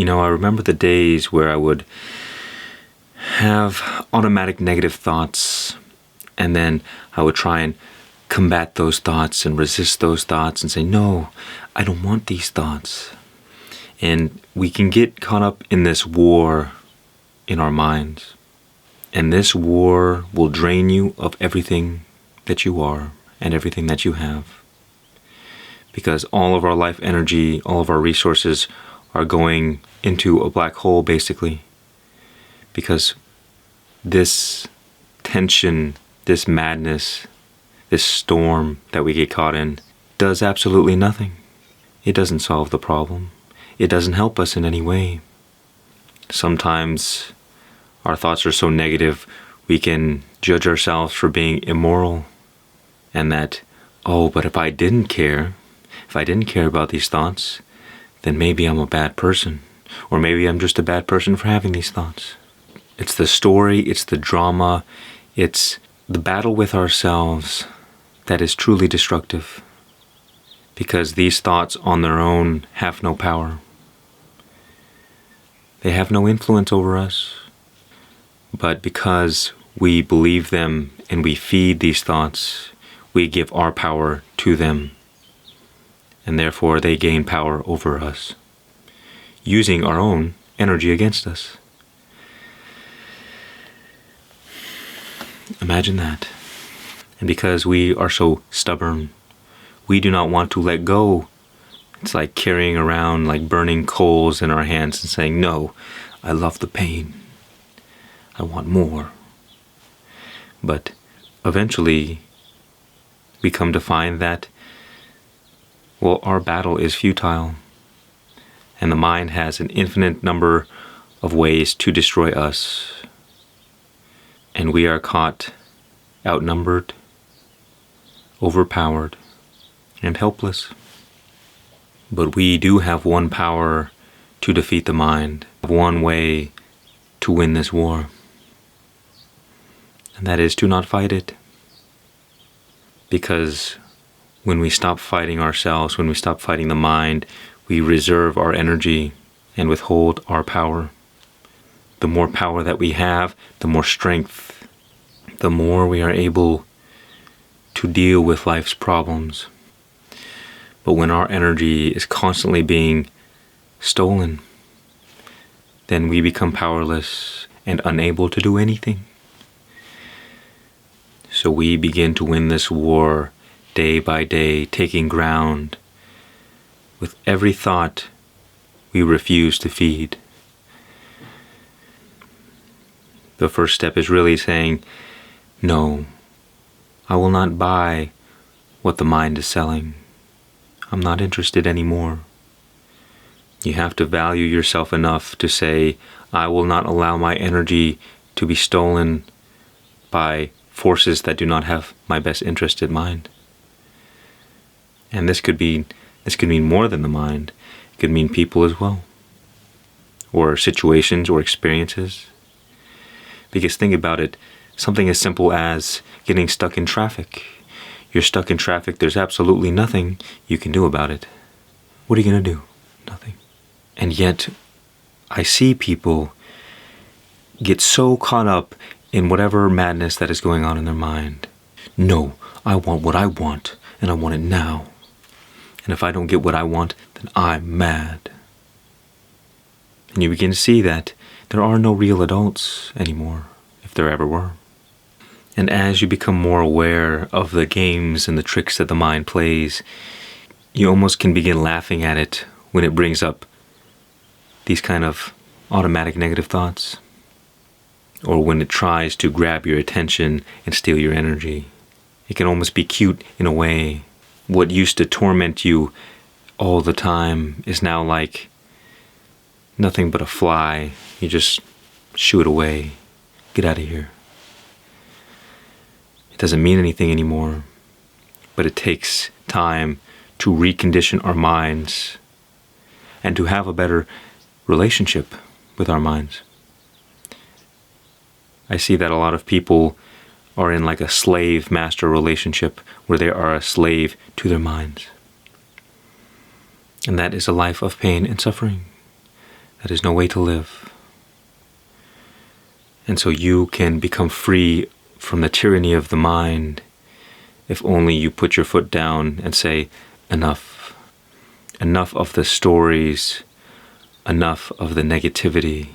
I remember the days where I would have automatic negative thoughts, and then I would try and combat those thoughts and resist those thoughts and say, no, I don't want these thoughts. And we can get caught up in this war in our minds. And this war will drain you of everything that you are and everything that you have. Because all of our life energy, all of our resources are going into a black hole, basically. Because this tension, this madness, this storm that we get caught in does absolutely nothing. It doesn't solve the problem. It doesn't help us in any way. Sometimes our thoughts are so negative we can judge ourselves for being immoral, and that, but if I didn't care about these thoughts, then maybe I'm a bad person, or maybe I'm just a bad person for having these thoughts. It's the story, it's the drama, it's the battle with ourselves that is truly destructive, because these thoughts on their own have no power. They have no influence over us, but because we believe them and we feed these thoughts, we give our power to them, and therefore they gain power over us, using our own energy against us. Imagine that. And because we are so stubborn, we do not want to let go. It's like carrying around like burning coals in our hands and saying, no, I love the pain. I want more. But eventually we come to find that, our battle is futile. And the mind has an infinite number of ways to destroy us. And we are caught, outnumbered, overpowered, and helpless. But we do have one power to defeat the mind, one way to win this war. And that is to not fight it. Because when we stop fighting ourselves, when we stop fighting the mind, we reserve our energy and withhold our power. The more power that we have, the more strength, the more we are able to deal with life's problems. But when our energy is constantly being stolen, then we become powerless and unable to do anything. So we begin to win this war day by day, taking ground with every thought we refuse to feed. The first step is really saying, no, I will not buy what the mind is selling. I'm not interested anymore. You have to value yourself enough to say, I will not allow my energy to be stolen by forces that do not have my best interest in mind. And this could mean more than the mind. It could mean people as well, or situations or experiences. Because think about it, something as simple as getting stuck in traffic. You're stuck in traffic, there's absolutely nothing you can do about it. What are you going to do? Nothing. And yet, I see people get so caught up in whatever madness that is going on in their mind. No, I want what I want, and I want it now. And if I don't get what I want, then I'm mad. And you begin to see that there are no real adults anymore, if there ever were. And as you become more aware of the games and the tricks that the mind plays, you almost can begin laughing at it when it brings up these kind of automatic negative thoughts, or when it tries to grab your attention and steal your energy. It can almost be cute in a way. What used to torment you all the time is now like nothing but a fly. You just shoo it away. Get out of here. It doesn't mean anything anymore, but it takes time to recondition our minds and to have a better relationship with our minds. I see that a lot of people are in like a slave-master relationship where they are a slave to their minds. And that is a life of pain and suffering. that is no way to live. And so you can become free from the tyranny of the mind if only you put your foot down and say, enough. Enough of the stories, enough of the negativity.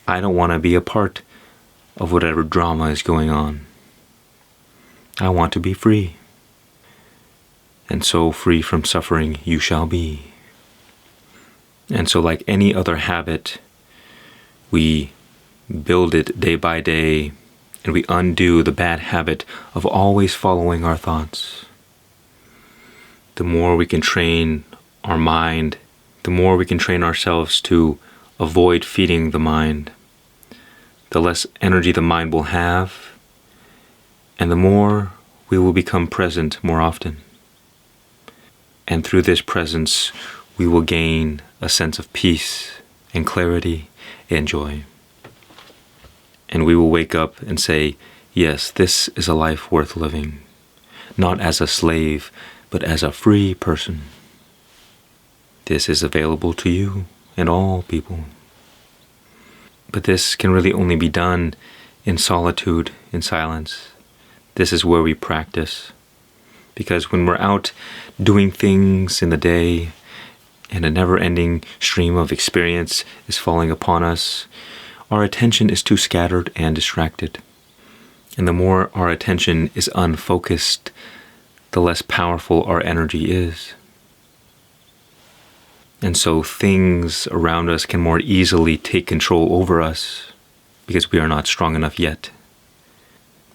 I don't want to be a part of whatever drama is going on. I want to be free. And so free from suffering you shall be. And so like any other habit, we build it day by day, and we undo the bad habit of always following our thoughts. The more we can train our mind, the more we can train ourselves to avoid feeding the mind, the less energy the mind will have, and the more we will become present more often. And through this presence, we will gain a sense of peace and clarity and joy. And we will wake up and say, yes, this is a life worth living, not as a slave, but as a free person. This is available to you and all people. But this can really only be done in solitude, in silence. This is where we practice. Because when we're out doing things in the day, and a never-ending stream of experience is falling upon us, our attention is too scattered and distracted. And the more our attention is unfocused, the less powerful our energy is. And so things around us can more easily take control over us because we are not strong enough yet.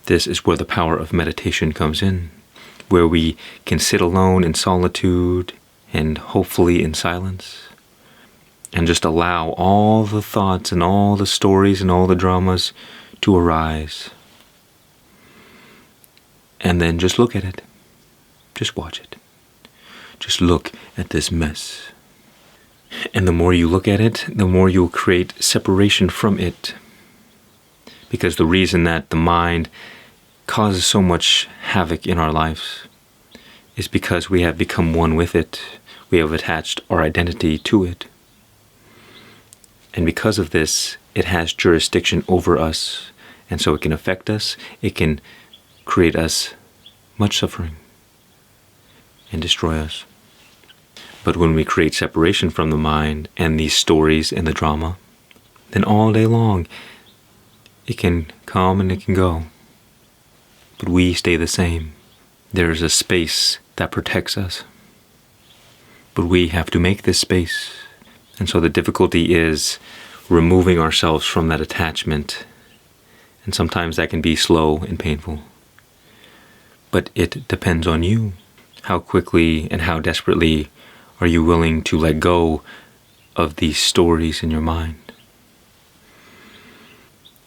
This is where the power of meditation comes in, where we can sit alone in solitude and hopefully in silence, and just allow all the thoughts and all the stories and all the dramas to arise. And then just look at it. Just watch it. Just look at this mess. And the more you look at it, the more you'll create separation from it. Because the reason that the mind causes so much havoc in our lives is because we have become one with it. We have attached our identity to it. And because of this, it has jurisdiction over us. And so it can affect us. It can create us much suffering and destroy us. But when we create separation from the mind and these stories and the drama, then all day long it can come and it can go. But we stay the same. There is a space that protects us. But we have to make this space. And so the difficulty is removing ourselves from that attachment. And sometimes that can be slow and painful. But it depends on you. How quickly and how desperately are you willing to let go of these stories in your mind?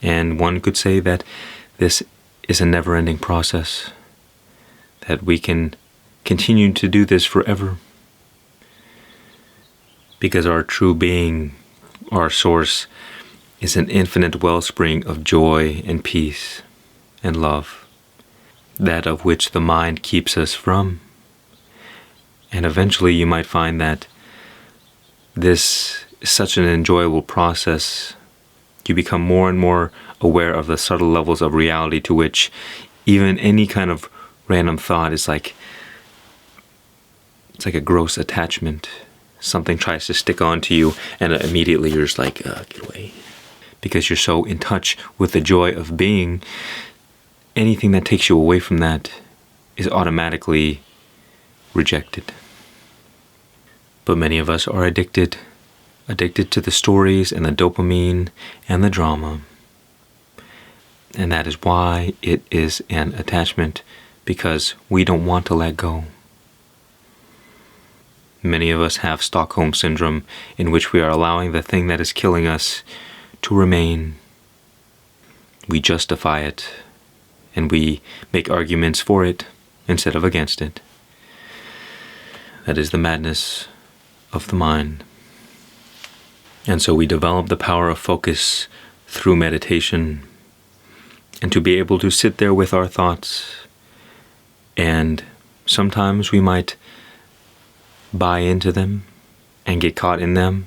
And one could say that this is a never-ending process, that we can continue to do this forever. Because our true being, our source, is an infinite wellspring of joy and peace and love, that of which the mind keeps us from. And eventually you might find that this is such an enjoyable process. You become more and more aware of the subtle levels of reality to which even any kind of random thought is like, it's like a gross attachment. Something tries to stick onto you and immediately you're just like, get away. Because you're so in touch with the joy of being, anything that takes you away from that is automatically rejected. But many of us are addicted to the stories and the dopamine and the drama. And that is why it is an attachment, because we don't want to let go. Many of us have Stockholm Syndrome, in which we are allowing the thing that is killing us to remain. We justify it, and we make arguments for it instead of against it. That is the madness of the mind. And so we develop the power of focus through meditation, and to be able to sit there with our thoughts. And sometimes we might buy into them and get caught in them,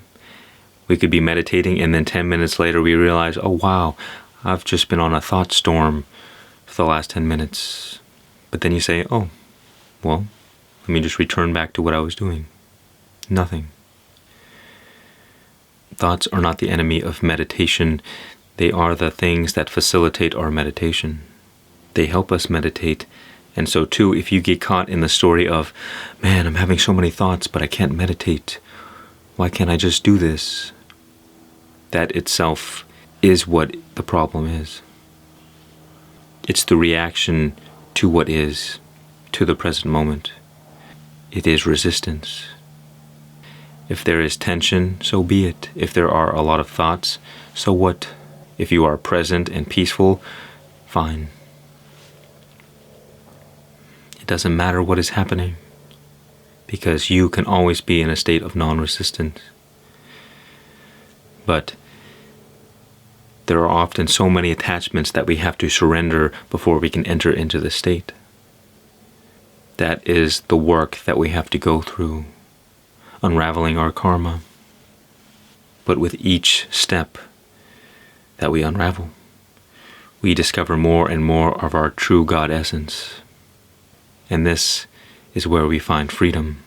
We could be meditating and then 10 minutes later we realize, oh wow, I've just been on a thought storm for the last 10 minutes. But then you say, oh, well, let me just return back to what I was doing. Nothing. Thoughts are not the enemy of meditation. They are the things that facilitate our meditation. They help us meditate. And so too, if you get caught in the story of, man, I'm having so many thoughts, but I can't meditate. Why can't I just do this? That itself is what the problem is. It's the reaction to what is, to the present moment. It is resistance. If there is tension, so be it. If there are a lot of thoughts, so what? If you are present and peaceful, fine. It doesn't matter what is happening, because you can always be in a state of non-resistance. But there are often so many attachments that we have to surrender before we can enter into the state. That is the work that we have to go through, unraveling our karma. But with each step that we unravel, we discover more and more of our true God essence. And this is where we find freedom.